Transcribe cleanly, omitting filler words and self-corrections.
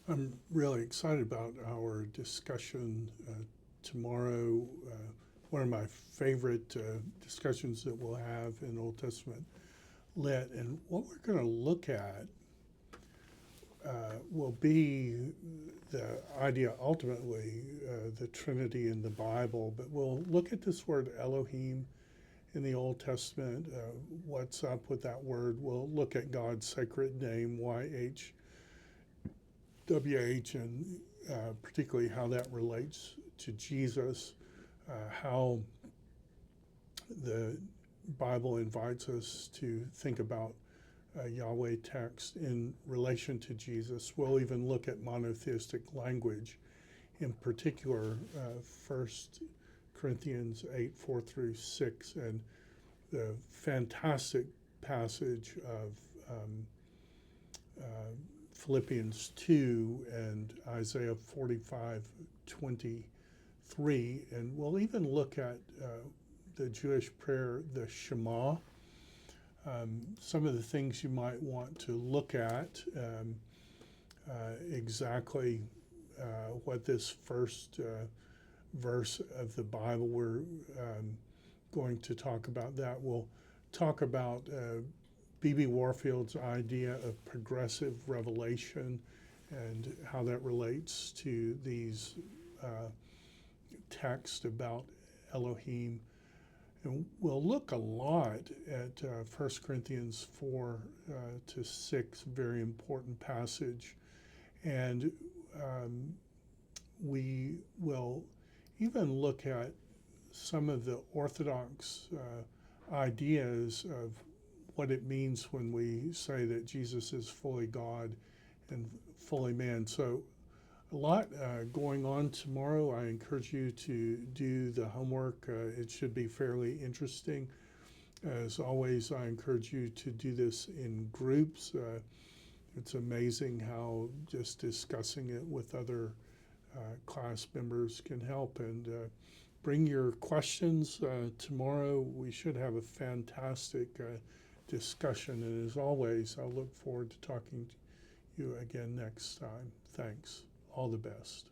I'm really excited about our discussion tomorrow. One of my favorite discussions that we'll have in Old Testament lit, and what we're going to look at will be the idea ultimately, the Trinity in the Bible, but we'll look at this word Elohim in the Old Testament. What's up with that word? We'll look at God's sacred name, YH. WH, and particularly how that relates to Jesus, how the Bible invites us to think about Yahweh text in relation to Jesus. We'll even look at monotheistic language, in particular 1 Corinthians 8:4-6, and the fantastic passage of uh, Philippians 2 and Isaiah 45:23. And we'll even look at the Jewish prayer, the Shema, some of the things you might want to look at, exactly what this first verse of the Bible, we're going to talk about that. We'll talk about B.B. Warfield's idea of progressive revelation and how that relates to these texts about Elohim. And we'll look a lot at 1 Corinthians 4-6, very important passage. And we will even look at some of the Orthodox ideas of what it means when we say that Jesus is fully God and fully man. So a lot going on tomorrow. I encourage you to do the homework. It should be fairly interesting. As always, I encourage you to do this in groups. It's amazing how just discussing it with other class members can help. And bring your questions tomorrow. We should have a fantastic discussion. And as always, I look forward to talking to you again next time. Thanks. All the best.